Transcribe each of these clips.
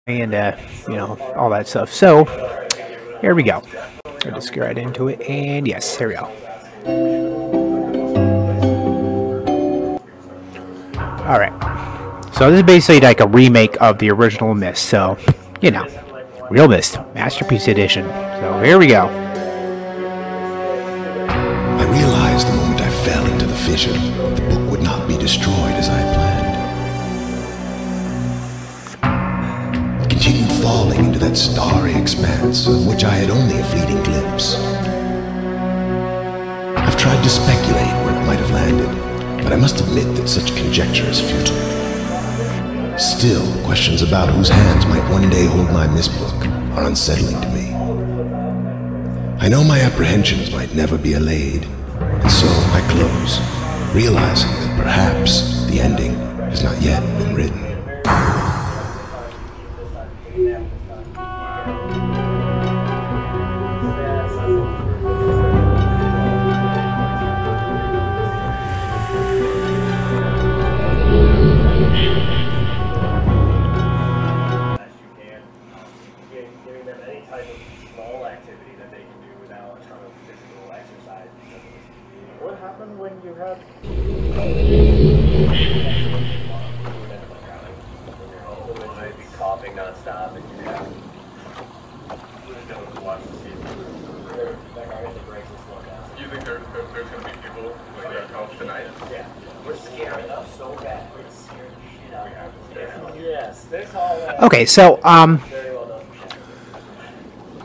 and you know, all that stuff. So here we go. I'll just get right into it, and yes, here we go. All right. So this is basically like a remake of the original Myst. So, you know, RealMyst Masterpiece Edition. So here we go. I realized the moment I fell into the fissure, the book would not be destroyed as I had planned. It continued falling into that starry expanse of which I had only a fleeting glimpse. I've tried to speculate where it might have landed, but I must admit that such conjecture is futile. Still, questions about whose hands might one day hold my Myst book are unsettling to me. I know my apprehensions might never be allayed, and so I close, realizing that perhaps the ending has not yet been written. What happened when you had might be coughing nonstop and you have you think there's gonna be people like that cough tonight? Yeah. We're scared enough so bad. We're scared the shit out of them. Yes, there's all that. Okay, so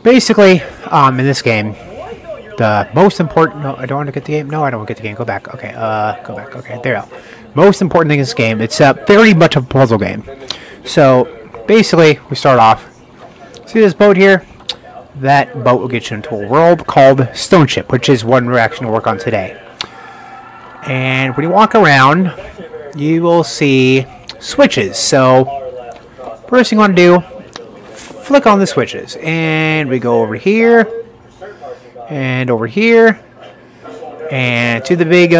basically in this game, the most important... No, I don't want to get the game. No, I don't want to get the game. Go back. Okay, go back. Okay, there we go. Most important thing in this game, it's very much a puzzle game. So, basically, we start off. See this boat here? That boat will get you into a world called Stoneship, which is one we're actually going to work on today. And when you walk around, you will see switches. So, first thing you want to do, flick on the switches. And we go over here. And over here, and to the big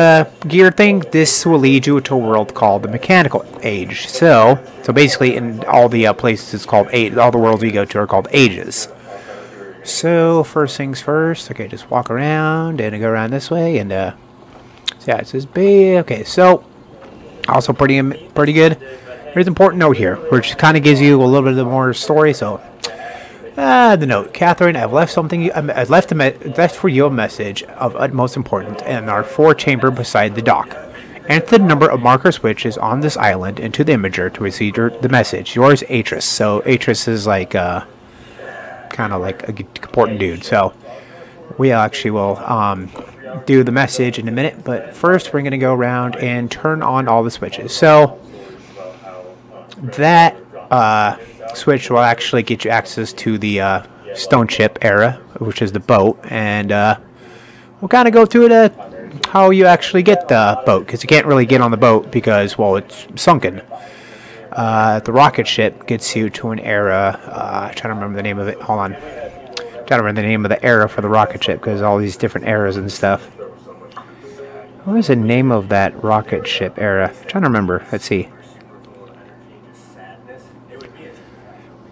gear thing. This will lead you to a world called the Mechanical Age. So basically, in all the places, it's called age. All the worlds we go to are called ages. So first things first. Okay, just walk around and go around this way, and so yeah, it says B. Okay, so also pretty good. There's an important note here, which kind of gives you a little bit of more story. So. The note, Catherine, I've left something. I've left for you a message of utmost importance in our four-chamber beside the dock. Enter the number of marker switches on this island into the imager to receive the message. Yours, Atris. So Atris is like kind of like a important dude. So we actually will do the message in a minute. But first, we're gonna go around and turn on all the switches. So that switch will actually get you access to the Stoneship era, which is the boat, and we'll kind of go through how you actually get the boat, because you can't really get on the boat because, well, it's sunken. The rocket ship gets you to an era. I'm trying to remember the name of it. Hold on. I'm trying to remember the name of the era for the rocket ship, because all these different eras and stuff. What was the name of that rocket ship era? I'm trying to remember. Let's see.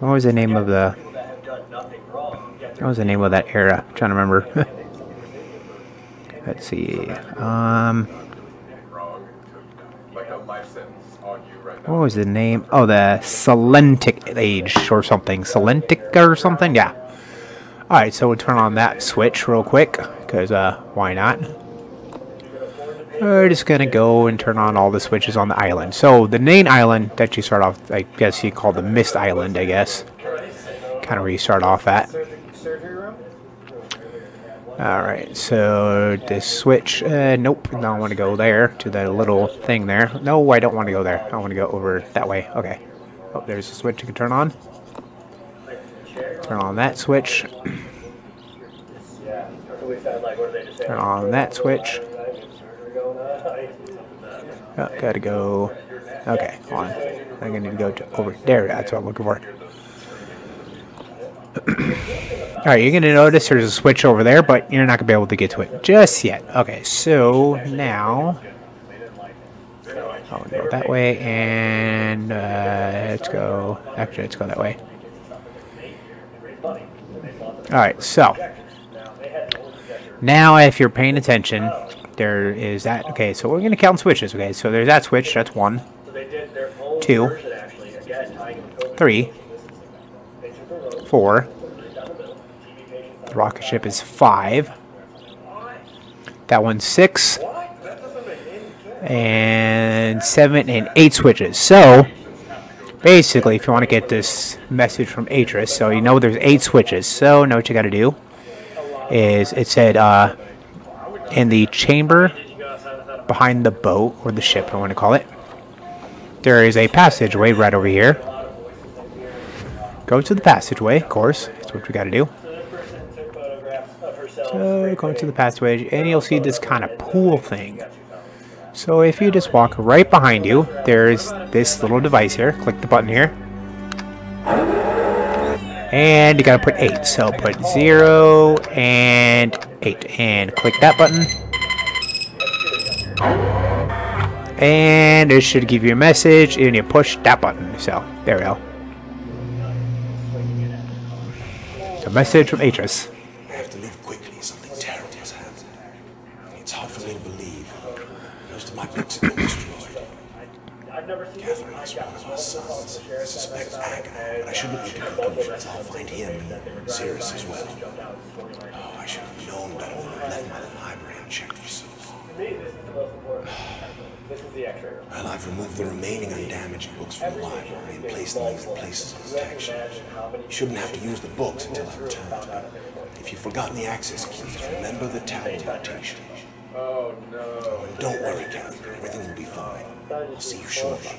What was the name of the... What was the name of that era? I'm trying to remember. Let's see. What was the name? Oh, the Selentic Age or something. Selentica or something? Yeah. Alright, so we'll turn on that switch real quick, because why not? We're just going to go and turn on all the switches on the island. So the main island that you start off, I guess you call the Myst Island, I guess. Kind of where you start off at. Alright, so this switch, nope, I don't want to go there, to that little thing there. No, I don't want to go there. I want to go over that way. Okay. Oh, there's a switch you can turn on. Turn on that switch. Turn on that switch. Oh, gotta go. Okay, hold on. I'm gonna need to go to over there. That's what I'm looking for. Alright, you're gonna notice there's a switch over there, but you're not gonna be able to get to it just yet. Okay, so now I'll go that way, and let's go. Actually, let's go that way. Alright, so now if you're paying attention, there is that. Okay, so we're going to count switches. Okay, so there's that switch. That's 1, 2, 3, 4. The rocket ship is 5. That one's 6. And 7 and 8 switches. So basically, if you want to get this message from Atris, so you know there's 8 switches. So now what you got to do is, it said in the chamber behind the boat, or the ship, I want to call it, there is a passageway right over here. Go to the passageway, of course. That's what we got to do. So go to the passageway, and you'll see this kind of pool thing. So if you just walk right behind you, there's this little device here. Click the button here. And you gotta put 8. So put 0 and 8. And click that button. And it should give you a message, and you push that button. So, there we go. A message from Atris. I have to leave quickly. Something terrible has happened. It's hard for me to believe. Most of my books have been destroyed. Catherine is one of my sons. I suspect Agatha, but I shouldn't leap to conclusions. I'll find him and Sirius as well. Oh, I should have known better than to left my library unchecked for so long. Well, I've removed the remaining undamaged books from the library and placed them in the places of detection. You shouldn't have to use the books until I return, but if you've forgotten the access keys, remember the tablet notation. Oh no. And don't worry, Catherine. Everything will be fine. I'll see you shortly.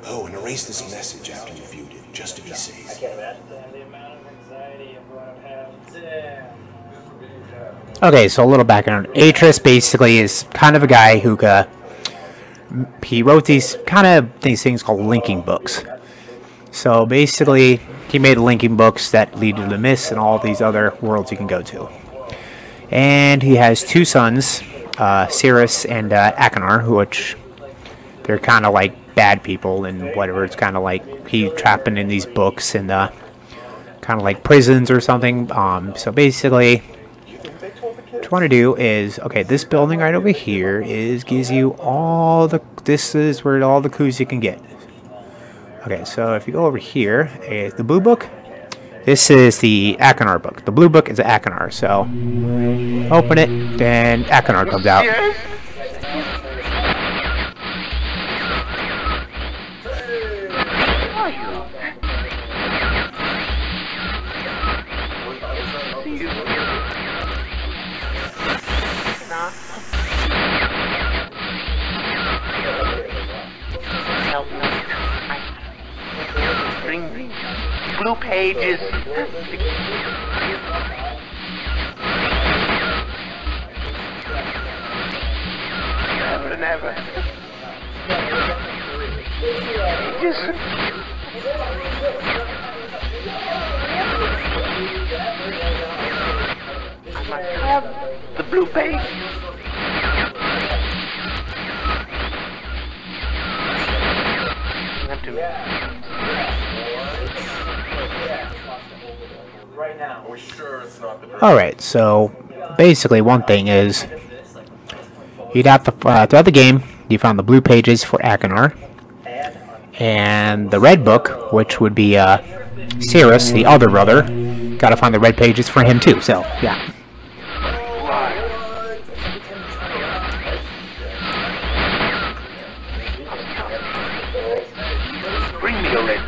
Oh, and erase this message after you've viewed it, just to be safe. Okay, so a little background. Atris basically is kind of a guy who he wrote these things called linking books. So basically, he made linking books that lead to the myths and all these other worlds you can go to. And he has 2 sons, Sirius and Achenar, which they're kind of like bad people and whatever. It's kind of like he trapped in these books and kind of like prisons or something. So basically, what you want to do is, okay, this building right over here gives you all the. This is where all the clues you can get. Okay, so if you go over here, the blue book. This is the Achenar book. The blue book is the Achenar. So open it, then Achenar comes out. Blue pages. Never, never. I must have the blue page. Have to. Alright, so basically one thing is you'd have to, throughout the game, you found the blue pages for Achenar, and the red book, which would be Sirius, the other brother, gotta find the red pages for him too, so yeah. Bring me a red.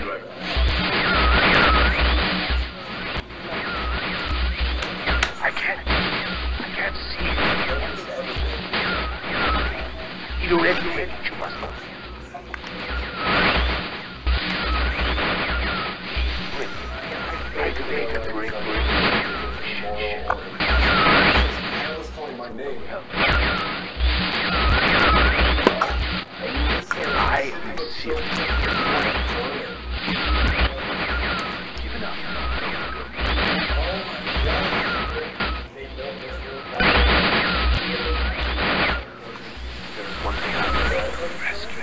You must not. I am serious. Give it up. There's one thing I rescue.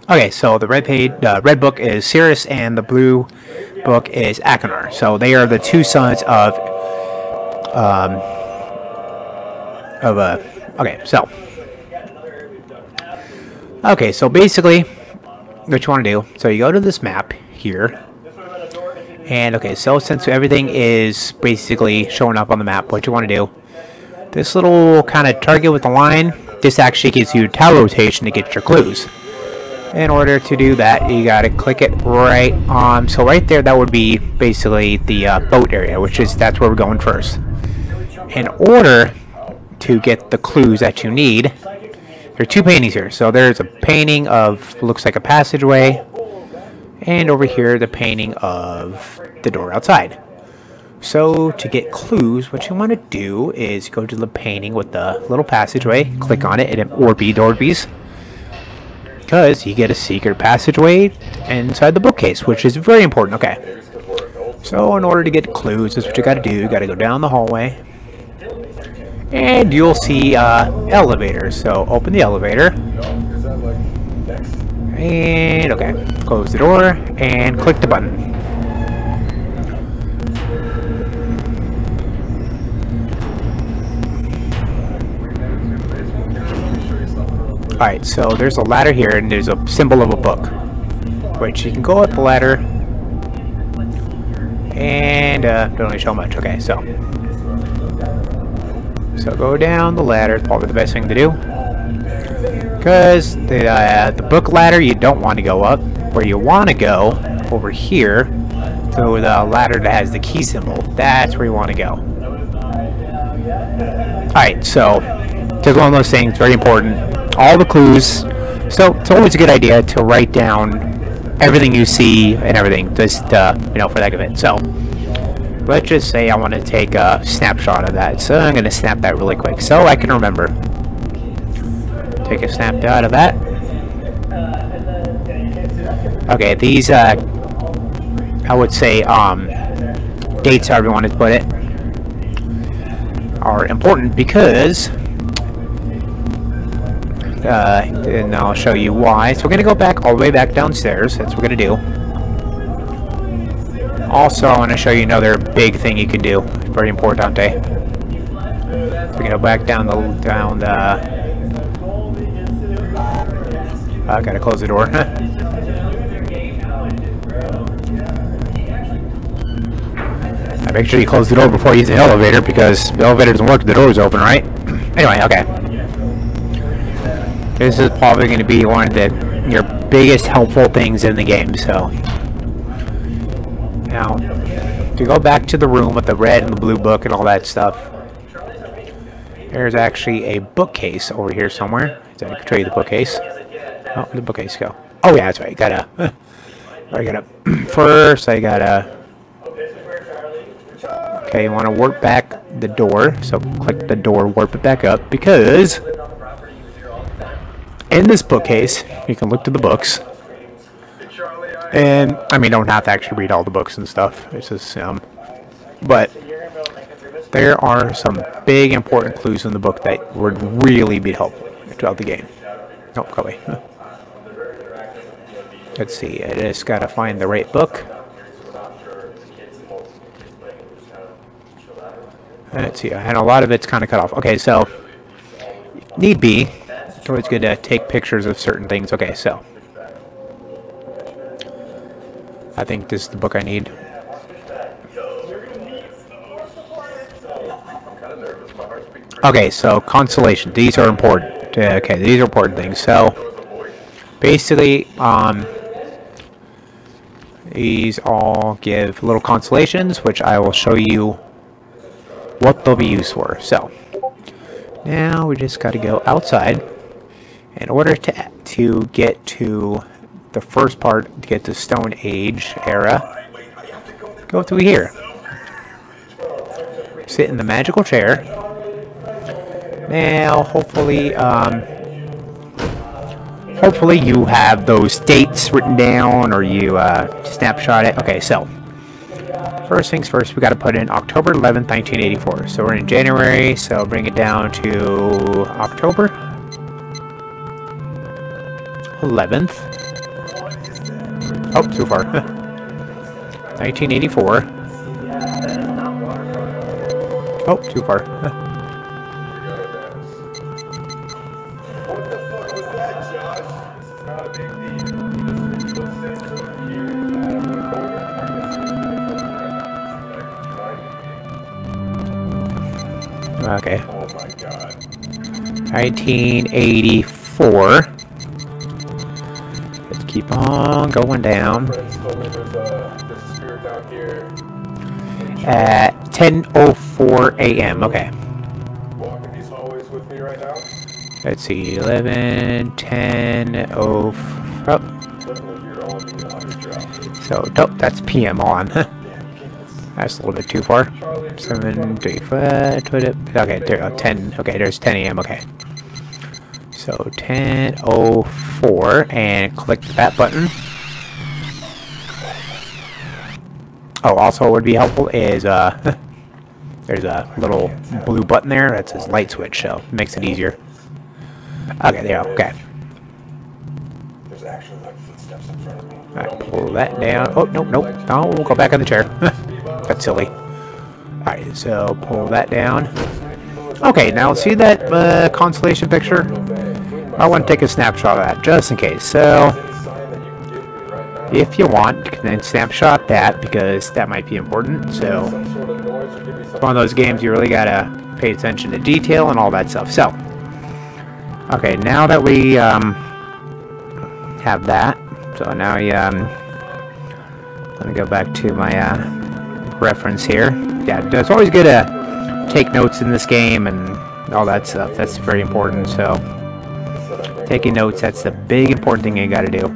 Okay, so the red book is Cirrus, and the blue book is Achenar. So they are the two sons of okay, so basically what you want to do, so you go to this map here, and okay, so since everything is basically showing up on the map, what you want to do, this little kind of target with the line, this actually gives you tower rotation to get your clues. In order to do that, you gotta click it right on, so right there, that would be basically the boat area, that's where we're going first. In order to get the clues that you need, there are two paintings here. So there's a painting of, looks like a passageway, and over here the painting of the door outside. So to get clues, what you want to do is go to the painting with the little passageway, click on it, and it Orbeez, because you get a secret passageway inside the bookcase, which is very important. Okay, so in order to get clues, this is what you got to do. You got to go down the hallway, and you'll see elevators. So open the elevator, and okay, close the door and click the button. Alright, so there's a ladder here, and there's a symbol of a book, which you can go up the ladder, and don't really show much. Okay, so go down the ladder. It's probably the best thing to do, because the book ladder, you don't want to go up. Where you want to go, over here, so the ladder that has the key symbol, that's where you want to go. Alright, so just one of those things, very important. All the clues, so it's always a good idea to write down everything you see and everything, just for the heck of it. So let's just say I want to take a snapshot of that, so I'm going to snap that really quick so I can remember. Take a snapshot of that. Okay, these I would say dates, however you want to put it, are important because and I'll show you why. So we're going to go back all the way back downstairs. That's what we're going to do. Also, I want to show you another big thing you can do. It's very important, So we're going to go back down the I gotta close the door. Make sure you close the door before you use the elevator, because the elevator doesn't work if the door is open, right? Anyway, okay. This is probably going to be one of your biggest helpful things in the game, so. Now, to go back to the room with the red and the blue book and all that stuff, there's actually a bookcase over here somewhere. So I can show you the bookcase. Oh, where'd the bookcase go? Oh yeah, that's right. First I gotta. Okay, you want to warp back the door. So click the door, warp it back up, because in this bookcase you can look to the books. And I mean, don't have to actually read all the books and stuff. It's just but there are some big important clues in the book that would really be helpful throughout the game. Oh, probably. Let's see. I just gotta find the right book. Let's see. And a lot of it's kind of cut off. Okay, so need be, it's always good to take pictures of certain things. Okay, so I think this is the book I need. Okay, so constellation. These are important. Okay, these are important things. So basically, these all give little constellations, which I will show you what they'll be used for. So now we just got to go outside in order to get to the first part, to get to Stone Age era. Go through here. Sit in the magical chair. Now, hopefully you have those dates written down, or you snapshot it. Okay, so first things first, we got to put in October 11th, 1984. So we're in January, so bring it down to October 11th. Oh, too far. 1984. Oh, too far. What the fuck was that, Josh? It's not a big deal. He just sits over here at the corner. Okay. Oh my god. 1984. Let's keep on going down. Friends told me there's a spirit down here. At 10:04 a.m. Okay. Walking these hallways with me right now. Let's see. 11, 10, oh. Definitely you're on the drop. So, nope, that's PM on. That's a little bit too far. 7, 35, 20. Okay, there, 10. Okay, there's 10 a.m. Okay. So 10:04 and click that button. Oh, also what would be helpful is there's a little blue button there that says light switch, so it makes it easier. Okay, there you go. Okay. There's actually like footsteps in front of me. Alright, pull that down. Oh, nope, nope. No, we'll go back in the chair. That's silly. Alright, so pull that down. Okay, now see that constellation picture? I want to take a snapshot of that, just in case. So, if you want, you can then snapshot that, because that might be important. So, it's one of those games you really gotta pay attention to detail and all that stuff. So, okay, now that we have that, so now let me go back to my reference here. Yeah, it's always good to take notes in this game and all that stuff. That's very important. So, taking notes, that's the big important thing you gotta do.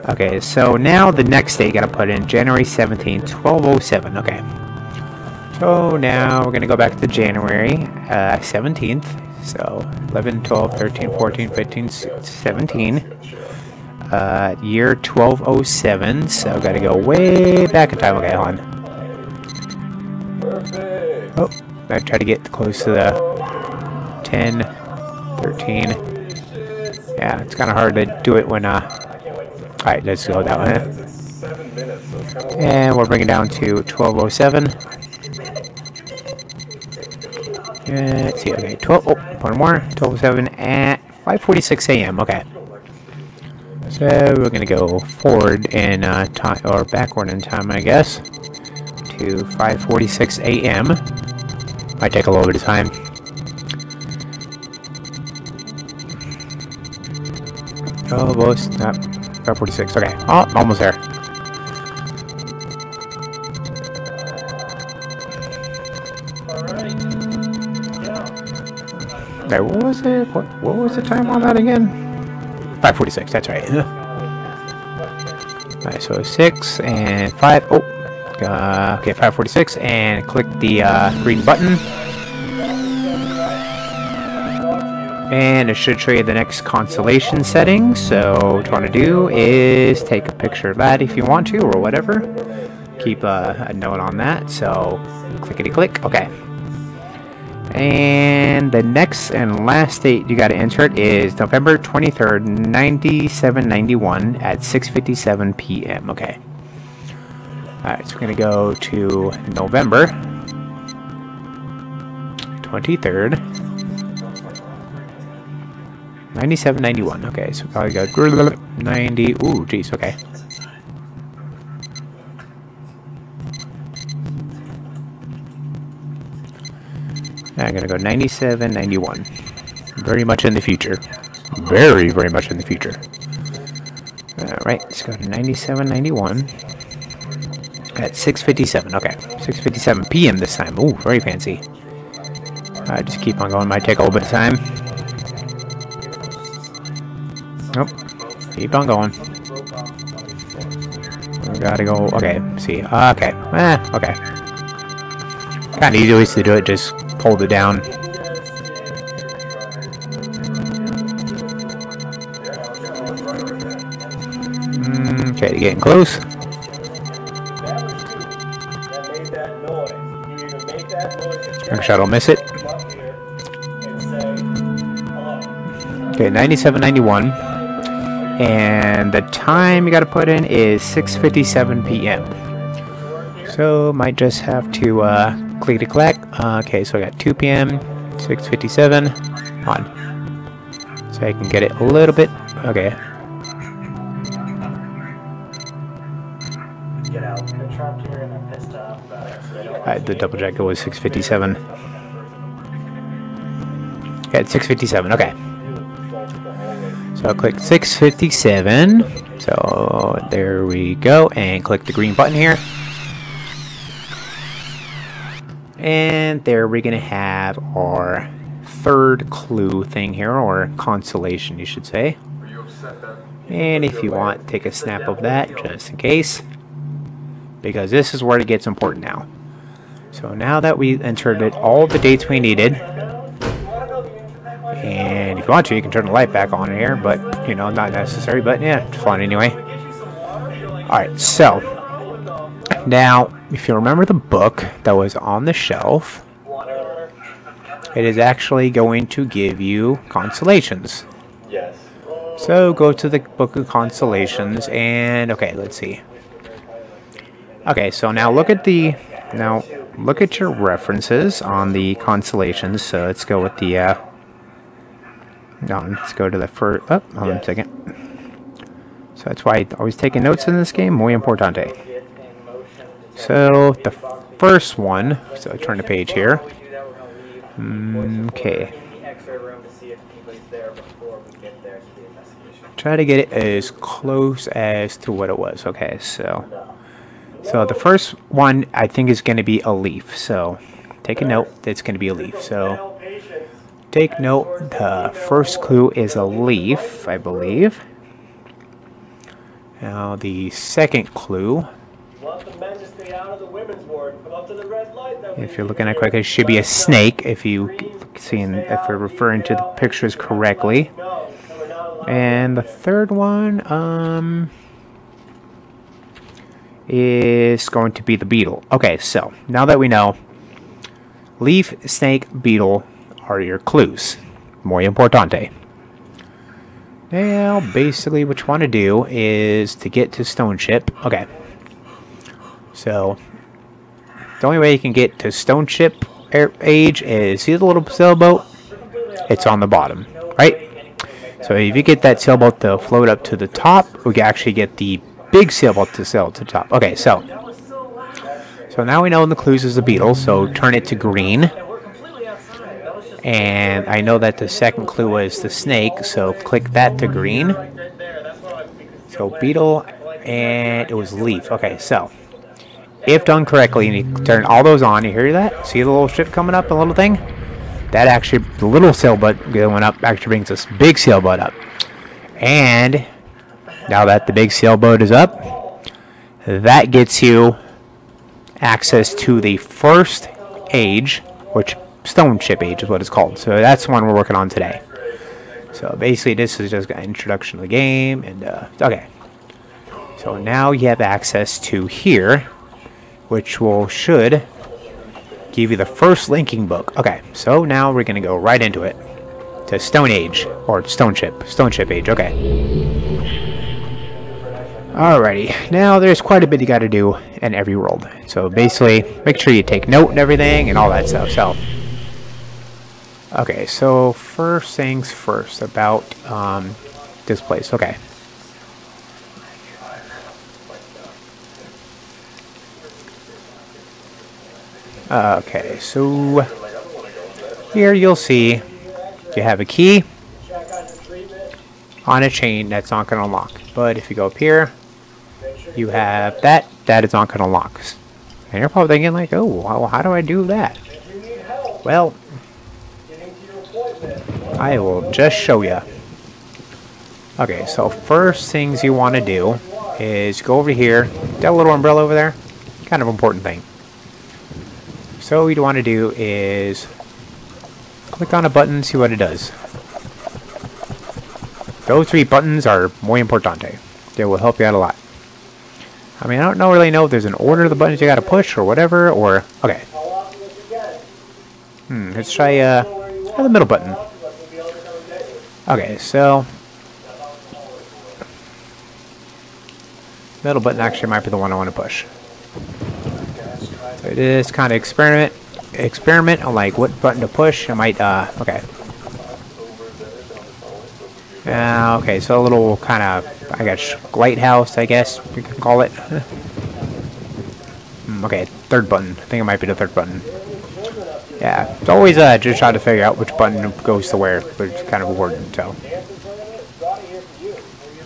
Okay, so now the next day you gotta put in January 17th, 12:07. Okay. So now we're gonna go back to January 17th. So 11, 12, 13, 14, 15, 17. Year 12:07. So I've gotta go way back in time. Okay, hold on. Oh, I try to get close to the 10, 13. Yeah, it's kind of hard to do it when, alright, let's go that way. And we'll bring it down to 12:07. Let's see, okay, 12, oh, one more, 12:07 at 5:46 a.m., okay. So we're going to go forward in time, or backward in time, I guess, to 5:46 a.m. Might take a little bit of time. Almost, 5:46. Okay, oh, almost there. There, what was it? What was the time on that again? 5:46. That's right. Alright, so 6 and 5. Oh, okay, 5:46, and click the green button. And it should show you the next constellation settings. So what you want to do is take a picture of that if you want to, or whatever. Keep a note on that. So clickety click. Okay. And the next and last date you got to insert is November 23rd, 9791 at 6:57 p.m. Okay. Alright, so we're going to go to November 23rd. 9791. Okay, so probably go 90. Ooh, geez. Okay. I'm gonna go 9791. Very much in the future. Very, very much in the future. Alright, let's go to 9791 at 6:57. Okay, 6:57 p.m. this time. Ooh, very fancy. Alright, just keep on going. Might take a little bit of time. Nope. Keep on going. We gotta go. Okay, see. Okay. Okay. Kind of easy ways to do it. Just hold it down. Okay, getting close. Make sure I don't miss it. Okay, 9791. And the time you got to put in is 6:57 p.m. So might just have to click to collect. Okay, so I got 2 p.m. 6:57 on. So I can get it a little bit. Okay. Get out. They're trapped here and they're pissed off about it. So they don't Alright, the double jacket was 6:57. Yeah, it's 6:57. Okay. So I'll click 6:57. So there we go, and click the green button here. And there we're gonna have our third clue thing here, or constellation, you should say. And if you want, take a snap of that just in case, because this is where it gets important now. So now that we entered all the dates we needed, and if you want to, you can turn the light back on here, but you know, not necessary. But yeah, it's fun anyway. All right, so now if you remember the book that was on the shelf, it is actually going to give you constellations. Yes. So go to the book of constellations, and okay, let's see. Okay, so now look at your references on the constellations. So let's go with the let's go to the first. Oh, hold on a second. So that's why I always taking notes in this game. Muy importante. So the first one. So turn the page here. Okay. Try to get it as close as to what it was. Okay, so the first one I think is going to be a leaf. So take a note that it's going to be a leaf. So take note, the first clue is a leaf, I believe. Now the second clue, if you're looking at it correctly, it should be a snake, if you're referring to the pictures correctly. And the third one is going to be the beetle. Okay, so now that we know leaf, snake, beetle are your clues. Muy importante. Now, basically what you want to do is to get to Stoneship. Okay. So, the only way you can get to Stoneship age is, see the little sailboat? It's on the bottom, right? So if you get that sailboat to float up to the top, we can actually get the big sailboat to sail to the top. Okay, so now we know the clues is the beetle, so turn it to green. And I know that the second clue was the snake, so click that to green. So beetle, and it was leaf. Okay, so if done correctly, and you turn all those on, you hear that? See the little ship coming up, the little thing? That actually, the little sailboat going up actually brings this big sailboat up. And now that the big sailboat is up, that gets you access to the first age, which Stoneship age is what it's called. So that's the one we're working on today. So basically this is just an introduction to the game, and okay. So now you have access to here, which should give you the first linking book. Okay, so now we're gonna go right into it. To Stone Age, or Stoneship age, okay. Alrighty, now there's quite a bit you gotta do in every world. So basically, make sure you take note and everything and all that stuff, so. Okay, so first things first about this place, okay. Okay, so here you'll see you have a key on a chain that's not going to unlock. But if you go up here, you have that is not going to unlock. And you're probably thinking like, oh, well, how do I do that? Well, I will just show you. Okay, so first things you want to do is go over here. That little umbrella over there, kind of important thing. So what you want to do is click on a button, see what it does. Those 3 buttons are muy importante. They will help you out a lot. I mean, I don't really know if there's an order of the buttons you got to push or whatever, or okay. Let's try the middle button. Okay, so Middle button actually might be the one I want to push. So it is kind of experiment on like what button to push. I might okay. Okay, so a little kind of, I guess, lighthouse, I guess we can call it. Okay, third button. I think it might be the third button. Yeah, it's always just try to figure out which button goes to where, but it's kind of important, so.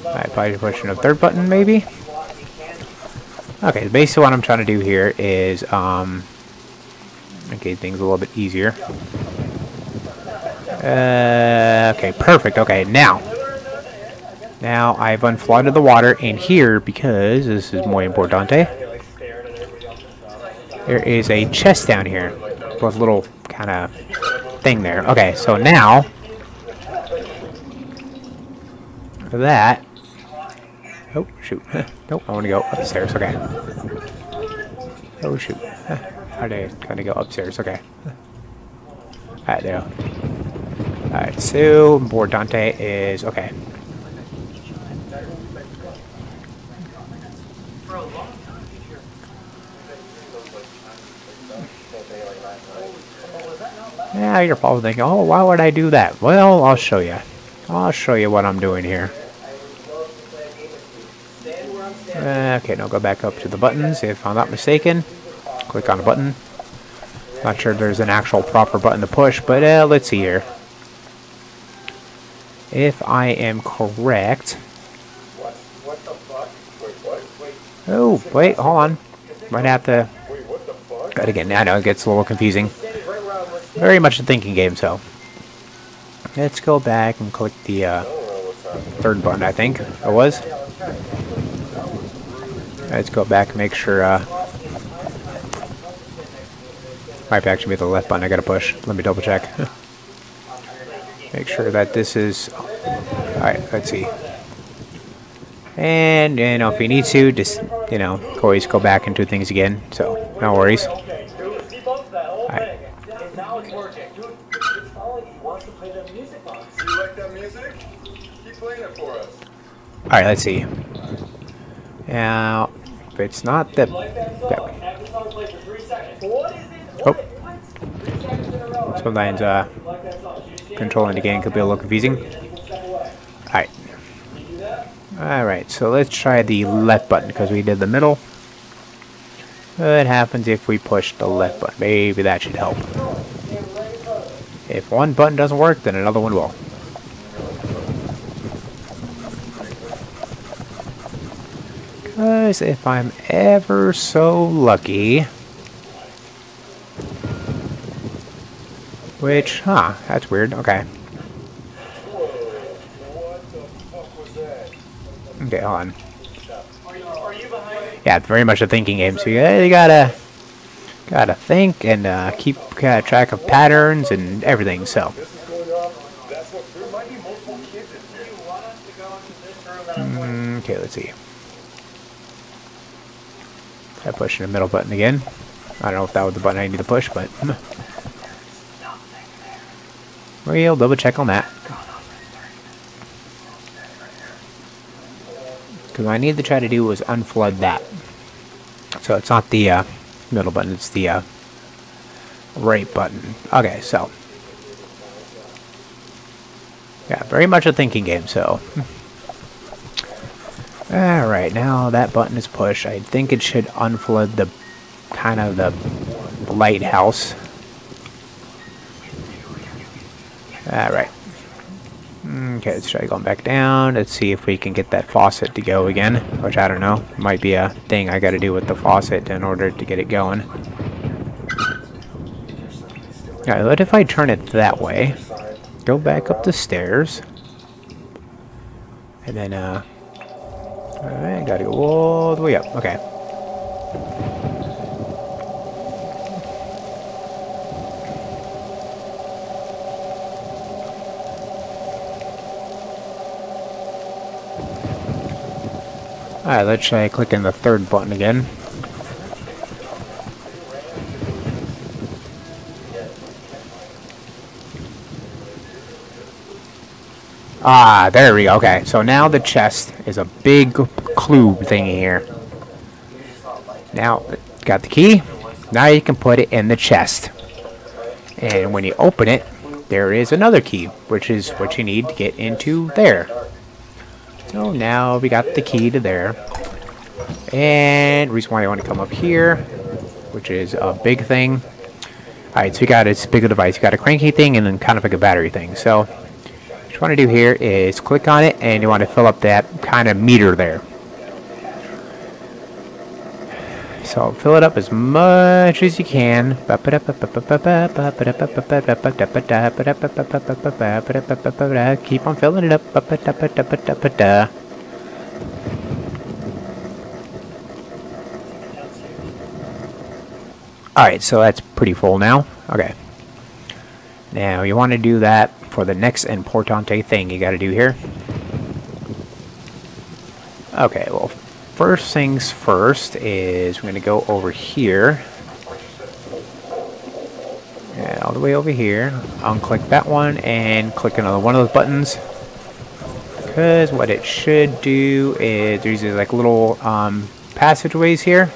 Alright, probably pushing the third button, maybe? Okay, basically what I'm trying to do here is, okay, things a little bit easier. Okay, perfect. Okay, now I've unflooded the water in here because this is muy importante. There is a chest down here with a little kind of thing there. Okay, so now that. Oh shoot! Nope, I want to go upstairs. Okay. Oh shoot! How do I kind of go upstairs? Okay. Alright, there. Alright, so importante is okay. Yeah, you're probably thinking, oh, why would I do that? Well, I'll show you. I'll show you what I'm doing here. Okay, now go back up to the buttons, if I'm not mistaken. Click on a button. Not sure there's an actual proper button to push, but let's see here. If I am correct... What the fuck? Wait, what? Wait. Oh, wait, hold on. Might have to... Wait, what the fuck? But again, I know it gets a little confusing. Very much a thinking game, so... Let's go back and click the third button, I think it was. Let's go back and make sure... might actually be the left button I gotta push. Let me double check. Make sure that this is... Alright, let's see. And, you know, if you need to, just, you know, always go back and do things again. So, no worries. Alright. Alright, let's see. Now, if it's not the... Oh. Sometimes, controlling the game could be a little confusing. Alright. Alright, so let's try the left button, because we did the middle. What happens if we push the left button? Maybe that should help. If one button doesn't work, then another one will. Because if I'm ever so lucky... Which, huh, that's weird. Okay. Okay, hold on. Yeah, it's very much a thinking game, so you gotta think and keep track of patterns and everything, so. Okay, let's see. I push the middle button again. I don't know if that was the button I need to push, but... We'll double check on that. Because what I need to try to do is unflood that. So it's not the middle button, it's the right button. Okay, so. Yeah, very much a thinking game, so. Alright, now that button is pushed. I think it should unflood the kind of the lighthouse. Alright. Okay, let's try going back down. Let's see if we can get that faucet to go again. Which, I don't know. Might be a thing I gotta do with the faucet in order to get it going. Alright, what if I turn it that way? Go back up the stairs. And then, alright, gotta go all the way up. Okay. Alright, let's try clicking the third button again. Ah, there we go. Okay, so now the chest is a big clue thingy here. Now, got the key. Now you can put it in the chest. And when you open it, there is another key, which is what you need to get into there. So now we got the key to there. And the reason why I want to come up here, which is a big thing. Alright, so you got this big device. You got a cranky thing and then kind of like a battery thing. So what you want to do here is click on it and you want to fill up that kind of meter there. So fill it up as much as you can. Keep on filling it up. Alright, so that's pretty full now. Okay. Now you want to do that for the next importante thing you got to do here. Okay, well, first things first is we're going to go over here. And all the way over here. Unclick that one and click another one of those buttons. Because what it should do is there's these like little passageways here.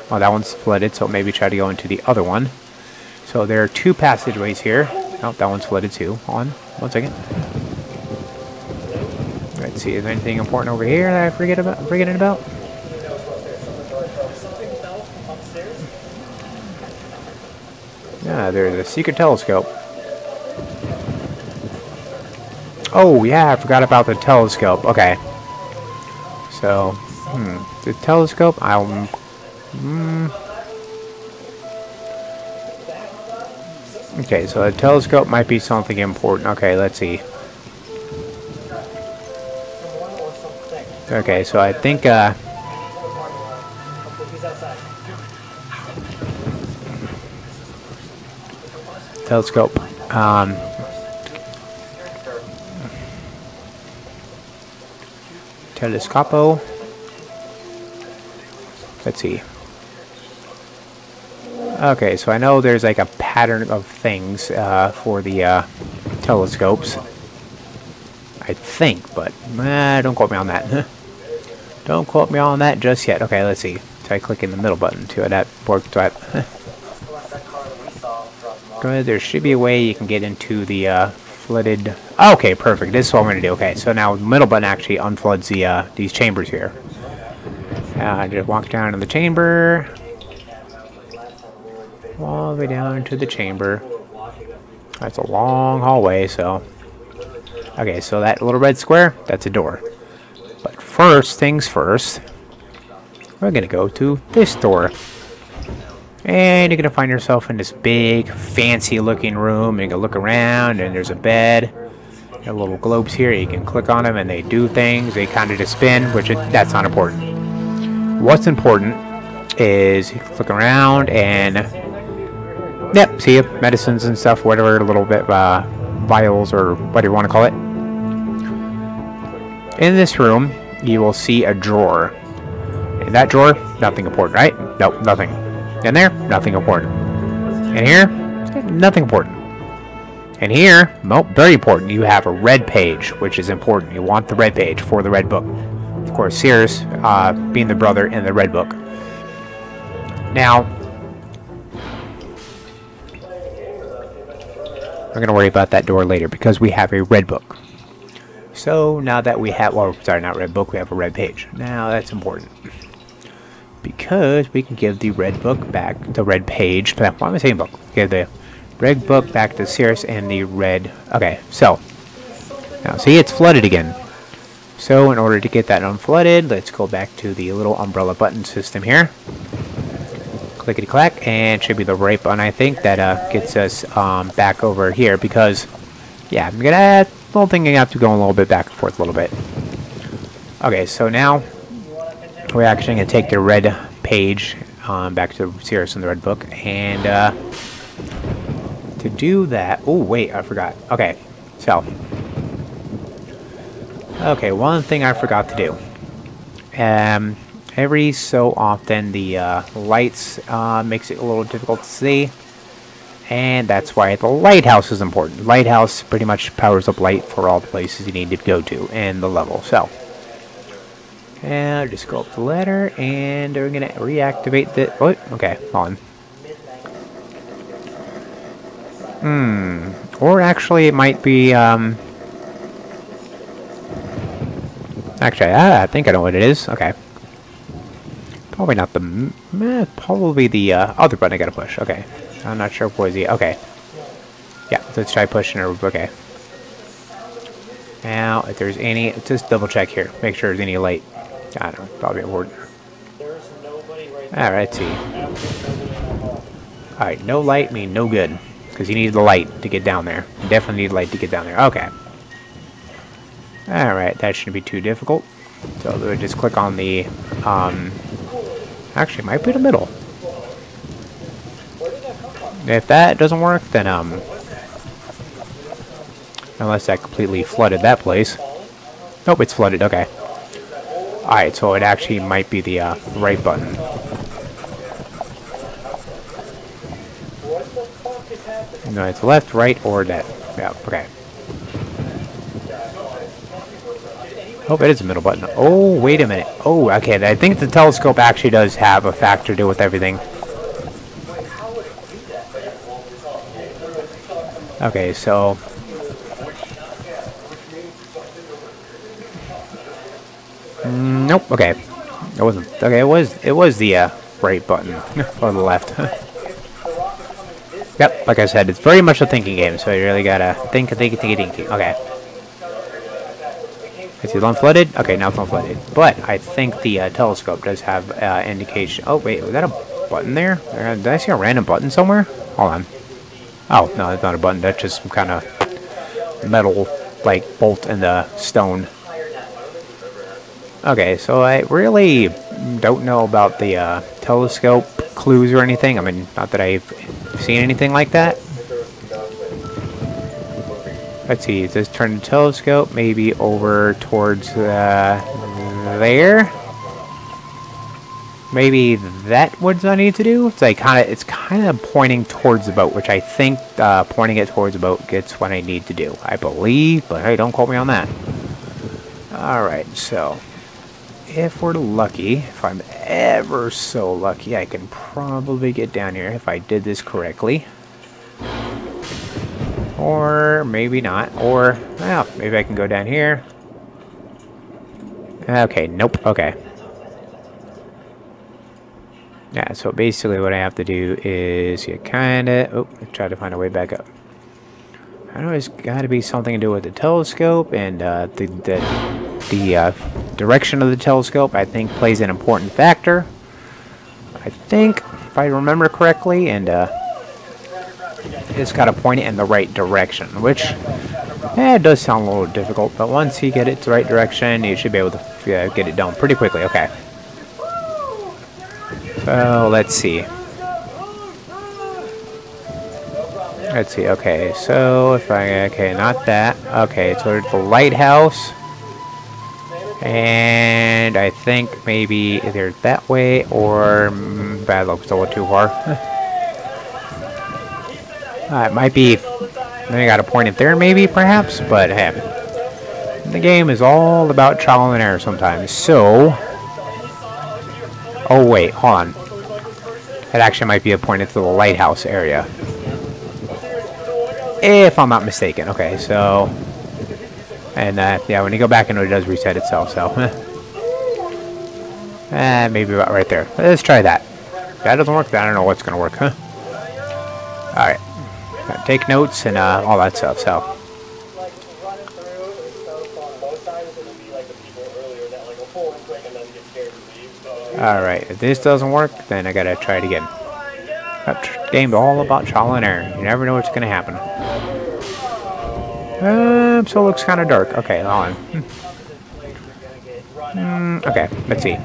Oh, that one's flooded, so maybe try to go into the other one. So there are two passageways here. Oh, that one's flooded too. Hold on, 1 second. Let's see, is there anything important over here that I'm forgetting about? Yeah, there's a secret telescope. Oh, yeah, I forgot about the telescope. Okay. So, the telescope, okay, so a telescope might be something important. Okay, let's see. Okay, so I think telescope. Telescopo. Let's see. Okay, so I know there's like a pattern of things for the telescopes. I think, but don't quote me on that. Don't quote me on that just yet. Okay, let's see. So I click in the middle button to that worked. Go ahead. There should be a way you can get into the flooded. Okay, perfect. This is what I'm gonna do. Okay, so now the middle button actually unfloods the these chambers here. Just walk down to the chamber. All the way down to the chamber. That's a long hallway, so... Okay, so that little red square, that's a door. But first things first, we're going to go to this door. And you're going to find yourself in this big, fancy-looking room. You can look around, and there's a bed. There are little globes here. You can click on them, and they do things. They kind of just spin, which that's not important. What's important is you click around, and... Yep, see it, medicines and stuff, whatever, a little bit, vials or whatever you want to call it. In this room, you will see a drawer. In that drawer, nothing important, right? Nope, nothing. In there, nothing important. In here, nothing important. In here, nope, very important. You have a red page, which is important. You want the red page for the red book. Of course, Sirius being the brother in the red book. Now, we're going to worry about that door later because we have a red book. So now that we have, well, sorry, not red book, we have a red page. Now that's important because we can give the red book back, the red page. Why am I saying book? Give the red book back to Sirius and the red. Okay, so now see, it's flooded again. So in order to get that unflooded, let's go back to the little umbrella button system here. Clickety clack, and it should be the right button, I think, that gets us back over here because, yeah, I'm gonna little thing you have to go a little bit back and forth a little bit. Okay, so now we're actually gonna take the red page back to Sirius in the red book, and to do that, oh wait, I forgot. Okay, so one thing I forgot to do. Every so often the lights makes it a little difficult to see, And that's why the lighthouse is important. Lighthouse pretty much powers up light for all the places you need to go to in the level. So, and I'll just go up the ladder, and we're gonna reactivate the. What? Okay, on. Or actually, it might be. Actually, I think I know what it is. Okay. Probably not the. Probably the other button I gotta push. Okay. I'm not sure what is the. Okay. Yeah, let's try pushing her. Okay. Now, if there's any. Just double check here. Make sure there's any light. I don't know. Probably important. Alright, let's see. Alright, no light mean no good. Because you need the light to get down there. You definitely need light to get down there. Okay. Alright, that shouldn't be too difficult. So we'll just click on the, actually, it might be the middle. If that doesn't work, then, unless I completely flooded that place. Nope, it's flooded, okay. Alright, so it actually might be the, right button. No, it's left, right, or that. Yeah, okay. Oh, it is a middle button. Oh, wait a minute. Oh, okay. I think the telescope actually does have a factor to do with everything. Okay, so. Nope. Okay. It wasn't. Okay, it was the right button or the left. Yep. Like I said, it's very much a thinking game, so you really gotta think. Okay. Is it unflooded? Okay, now it's unflooded. But I think the telescope does have indication. Oh, wait, was that a button there? Did I see a random button somewhere? Hold on. Oh, no, it's not a button. That's just some kind of metal, like, bolt in the stone. Okay, so I really don't know about the telescope clues or anything. I mean, not that I've seen anything like that. Let's see, just turn the telescope maybe over towards there. Maybe that what I need to do. It's like it's kind of pointing towards the boat, which I think pointing it towards the boat gets what I need to do. I believe, but hey, don't quote me on that. All right, so if we're lucky, if I'm ever so lucky, I can probably get down here if I did this correctly. Or maybe not. Or, well, maybe I can go down here. Okay, nope. Okay. Yeah, so basically what I have to do is you kind of... Oh, try to find a way back up. I know there's got to be something to do with the telescope, and the direction of the telescope, I think, plays an important factor. I think, if I remember correctly, and... it's got to point it in the right direction, which it does sound a little difficult, but once you get it to the right direction, you should be able to get it done pretty quickly. Okay. So let's see. Let's see. Okay, so if I not that. Okay, so it's the lighthouse, and I think maybe either that way or bad luck, still too far. It might be, I got to point it there maybe, perhaps, but hey, the game is all about trial and error sometimes, so, oh wait, hold on, it actually might be pointed to the lighthouse area, if I'm not mistaken. Okay, so, and yeah, when you go back into it, it does reset itself, so, maybe about right there. Let's try that. If that doesn't work, then I don't know what's going to work, huh? Alright. Take notes and all that stuff, so. Alright, if this doesn't work, then I gotta try it again. Game's all about trial and error. You never know what's gonna happen. So it looks kind of dark. Okay, hold on. Okay, let's see.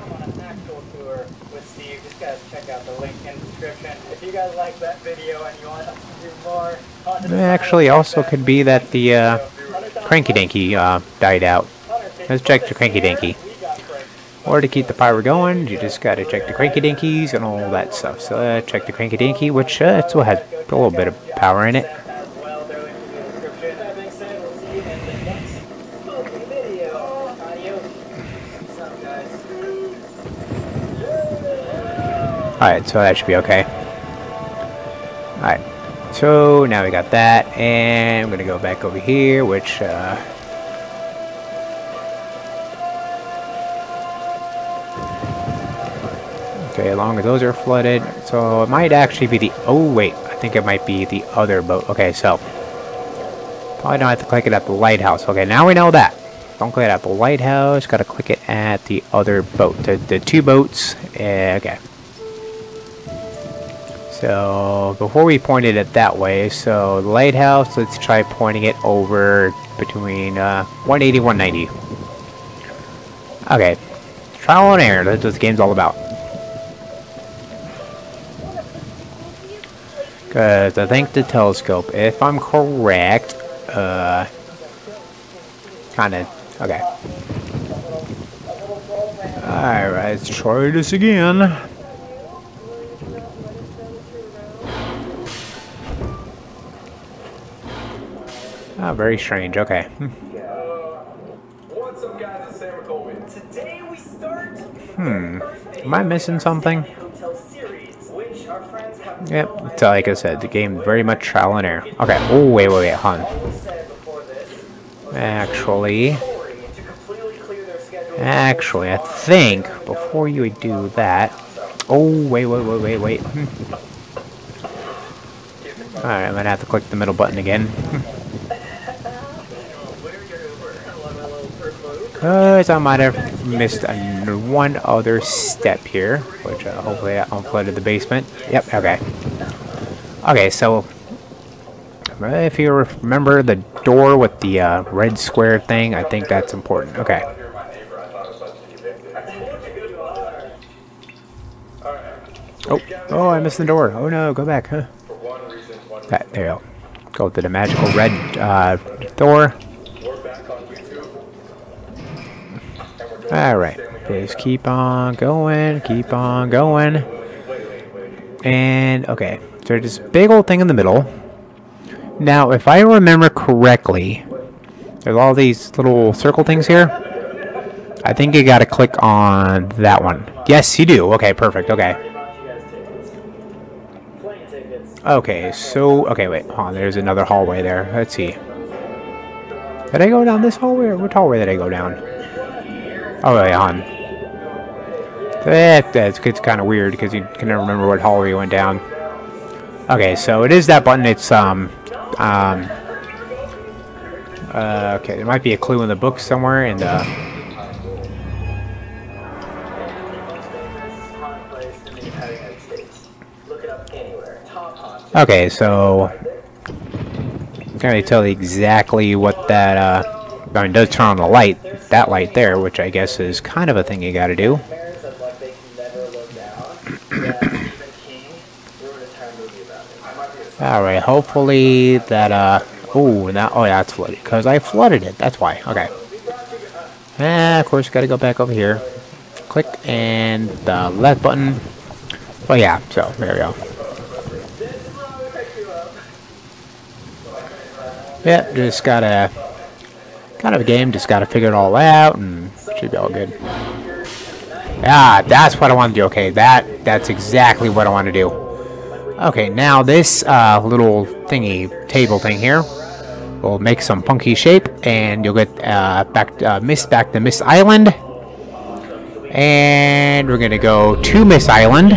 If you guys like that video and you want to do more, actually, also could be that the Cranky Dinky died out. Let's check the Cranky Dinky. Or to keep the power going, you just gotta check the cranky dinkies and all that stuff. So check the cranky dinky, which it still has a little bit of power in it. Well, there will be a description. That being said, we'll see you in the next spooky video. Adios. Peace out, guys. Alright, so that should be okay. Alright, so now we got that, and I'm gonna go back over here, which, okay, as long as those are flooded, so it might actually be the, oh wait, I think it might be the other boat. Okay, so, probably don't have to click it at the lighthouse. Okay, now we know that. Don't click it at the lighthouse, gotta click it at the other boat, the two boats, okay. So, before we pointed it that way, so the lighthouse, let's try pointing it over between 180 and 190. Okay, trial and error, that's what the game's all about. Because I think the telescope, if I'm correct, kinda, okay. Alright, let's try this again. Oh, very strange. Okay. What's up, guys? It's Sam McColby. Today we start Am I missing something? Hotel series, which our friends have Yep. So like I said, the game very much trial and error. Okay. Oh, wait, hon. said before this. Actually, To completely clear their schedule. I think before you do that. Oh, wait. Alright, I'm gonna have to click the middle button again. Because I might have missed one other step here, which hopefully I unflooded the basement. Yep, okay. Okay, so if you remember the door with the red square thing, I think that's important. Okay. Oh, I missed the door. Oh no, go back, huh? There you go. Go to the magical red door. Alright, just keep on going, and okay, so there's this big old thing in the middle. Now, if I remember correctly, there's all these little circle things here. I think you gotta click on that one. Yes, you do. Okay, perfect, okay. Okay, so, okay, wait, hold on, there's another hallway there. Let's see. Did I go down this hallway, or what hallway did I go down? Oh, wait, hon. It's kind of weird because you can never remember what hallway you went down. Okay, so it is that button. It's okay, there might be a clue in the book somewhere in the. Okay, so can't really tell exactly what that. I mean, it does turn on the light. That light there, which I guess is kind of a thing you gotta do. Alright, hopefully that, oh, that's flooded, because I flooded it, that's why, okay. Of course, gotta go back over here. Click, and the left button. Oh yeah, so, there we go. Yep, just gotta, kind of a game, just gotta figure it all out, and should be all good. Ah, that's what I want to do. Okay, that's exactly what I want to do. Okay, now this little thingy, table thing here, will make some funky shape, and you'll get back to Mist Island. And we're gonna go to Mist Island.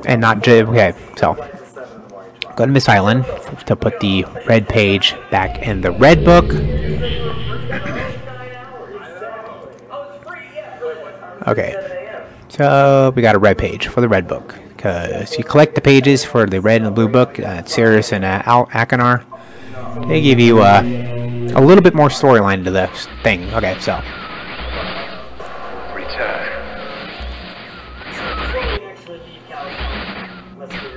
And not just, okay, so go to Mist Island to put the red page back in the red book. Okay, so we got a red page for the red book, because you collect the pages for the red and the blue book, Sirius and Akanar. They give you a little bit more storyline to the thing. Okay, so. Return.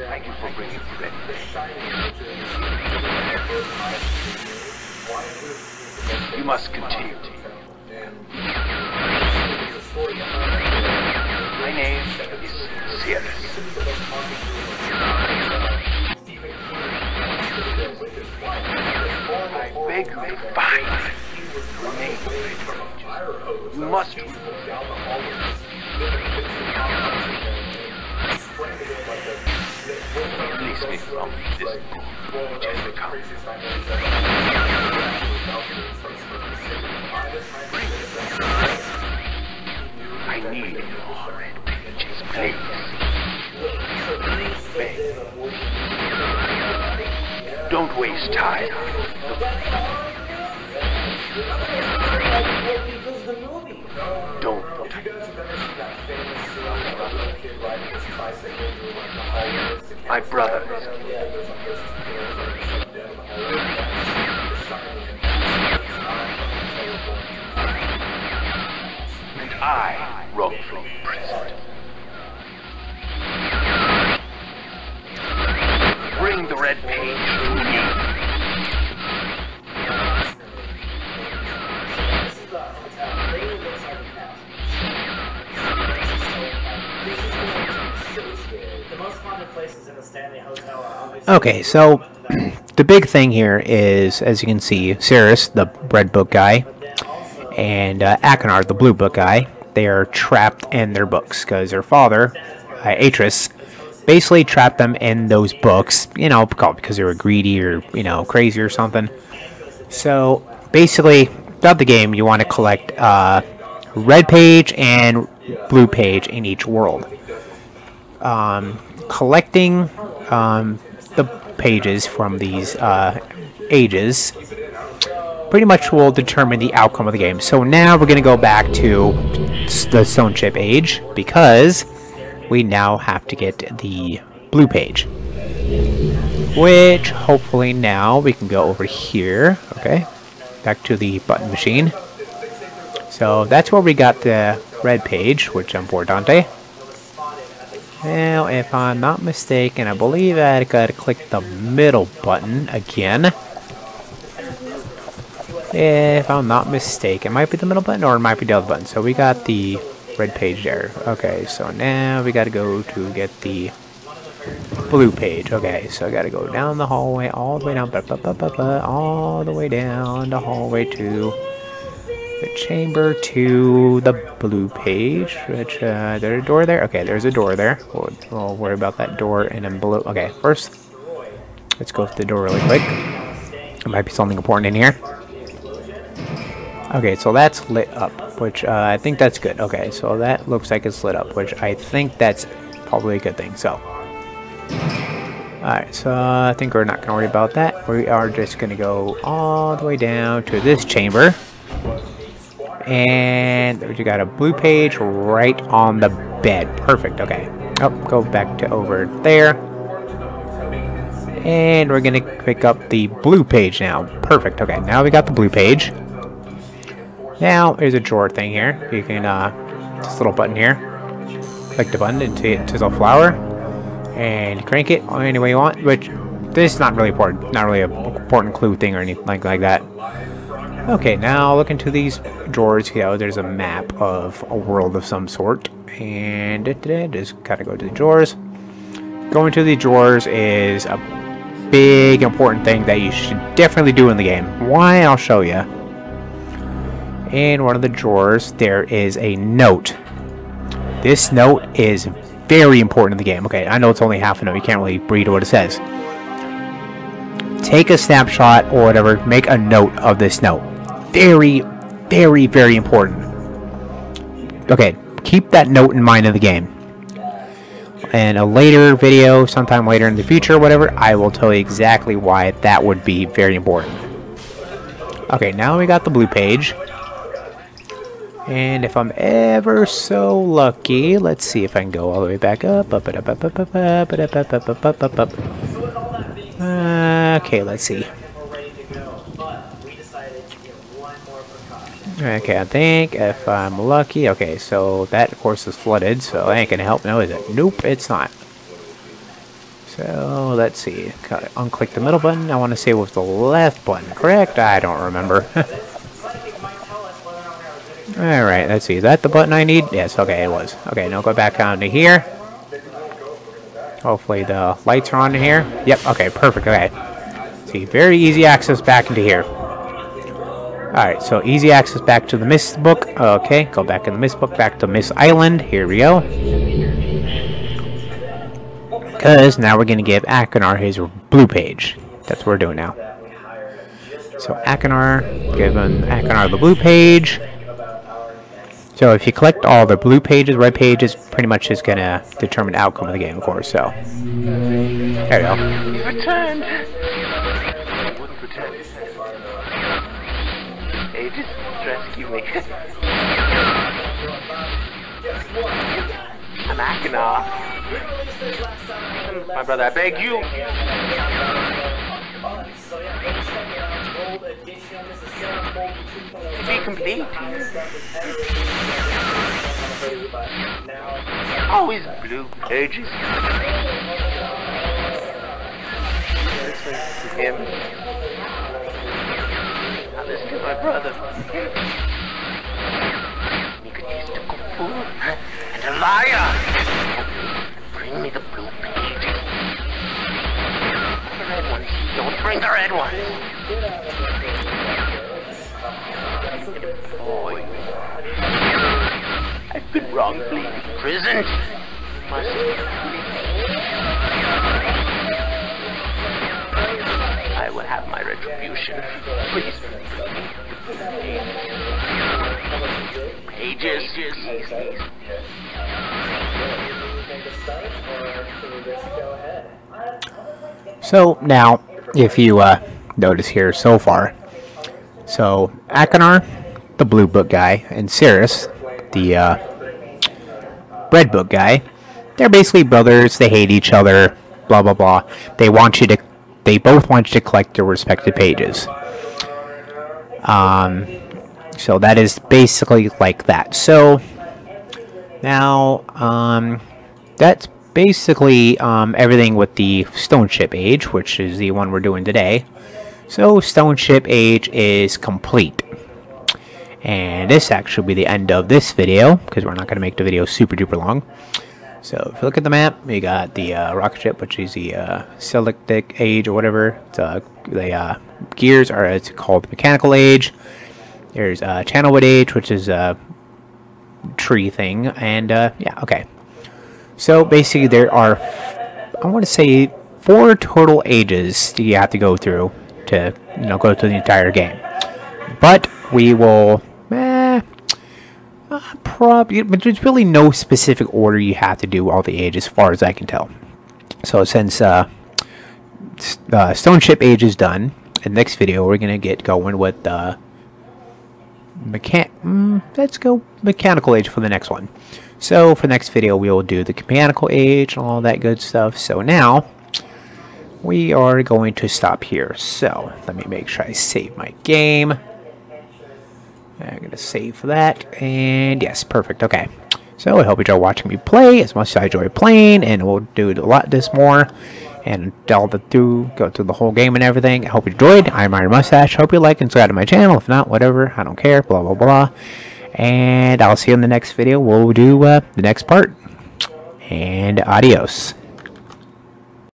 Thank you for bringing red. You must continue. My name is Sirius. I beg you to find the remains of it. You must. Release me from this which has become. I need more red pages, please. Beg. Don't waste time. Don't. My brother. And I wrongfully imprisoned. Bring the red page to me. Okay, so the big thing here is, as you can see, Sirius, the red book guy, and Akinar, the blue book guy, they are trapped in their books because their father, Atris, basically trapped them in those books, you know, because they were greedy or, you know, crazy or something. So basically, throughout the game, you want to collect red page and blue page in each world. Collecting the pages from these ages pretty much will determine the outcome of the game. So now we're going to go back to the Stoneship age because we now have to get the blue page, which hopefully now we can go over here. Okay, back to the button machine. So that's where we got the red page, which I'm for Dante. Now, if I'm not mistaken, I believe I gotta click the middle button again. If I'm not mistaken, it might be the middle button or it might be the other button. So we got the red page there. Okay, so now we gotta go to get the blue page. Okay, so I gotta go down the hallway, all the way down, all the way down the hallway to the chamber to the blue page. Which, there's a door there? Okay, there's a door there. We'll worry about that door and then below. Okay, first, let's go to the door really quick. There might be something important in here. Okay, so that's lit up, which I think that's good. Okay, so that looks like it's lit up, which I think that's probably a good thing. So, alright, so I think we're not going to worry about that. We are just going to go all the way down to this chamber. And you got a blue page right on the bed. Perfect, okay. Oh, go back to over there. And we're going to pick up the blue page now. Perfect, okay. Now we got the blue page. Now, there's a drawer thing here. You can, this little button here. Click the button into the flower. And crank it any way you want. Which, this is not really important. Not really an important clue thing or anything like that. Okay, now look into these drawers. You know, there's a map of a world of some sort. And just kind of go to the drawers. Going to the drawers is a big important thing that you should definitely do in the game. Why? I'll show you. In one of the drawers, there is a note. This note is very important in the game. Okay, I know it's only half a note. You can't really read what it says. Take a snapshot or whatever. Make a note of this note. Very, very, very important. Okay, keep that note in mind in the game. In a later video, sometime later in the future, whatever, I will tell you exactly why that would be very important. Okay, now we got the blue page. And if I'm ever so lucky, let's see if I can go all the way back up. Okay, let's see. Okay, I think if I'm lucky. Okay, so that of course is flooded, so that ain't gonna help now, is it? Nope, it's not. So let's see. Unclick the middle button. I want to say it was the left button, correct? I don't remember. Alright, let's see. Is that the button I need? Yes, okay, it was. Okay, now go back down to here. Hopefully the lights are on in here. Yep, okay, perfect. Okay. See, very easy access back into here. Alright, so easy access back to the Myst book. Okay, go back in the Myst book, back to Myst Island. Here we go. Because now we're going to give Akinar his blue page. That's what we're doing now. So Akinar, giving Akinar the blue page. So if you collect all the blue pages, red pages, pretty much is going to determine the outcome of the game, of course. So there we go. He's returned. He wouldn't return. Hey, just rescue me. I'm Akinar. My brother, I beg you. To be complete. Always blue pages. Him. Now listen to my brother. He could use the kung fu and a liar. Bring me the blue pages. The red ones. Don't bring the red ones. Boy. I've been wrongfully imprisoned. I will have my retribution. Please. Pages. So now, if you notice here so far, so Akinar, the blue book guy, and Cirrus, the red book guy, they're basically brothers. They hate each other. Blah blah blah. They want you to. They both want you to collect their respective pages. So that is basically like that. So now, that's basically everything with the Stoneship age, which is the one we're doing today. So Stoneship age is complete. And this actually will be the end of this video, because we're not going to make the video super duper long. So if you look at the map, we got the rocket ship, which is the Celtic age or whatever. The gears are, it's called the mechanical age. There's Channelwood age, which is a tree thing. And yeah, okay. So basically there are, I want to say, 4 total ages that you have to go through to, go through the entire game. But we will, probably, but there's really no specific order you have to do all the ages, as far as I can tell. So since Stoneship age is done, in the next video we're gonna get going with let's go mechanical age for the next one. So for the next video we will do the mechanical age and all that good stuff. So now we are going to stop here. So let me make sure I save my game. I'm going to save for that, and yes, perfect. Okay, so I hope you enjoy watching me play as much as I enjoy playing, and we'll do a lot this more and go through the whole game and everything. I hope you enjoyed. I'm Iron Mustache. Hope you like and subscribe to my channel. If not, whatever, I don't care. Blah blah blah. And I'll see you in the next video. We'll do the next part. And adios.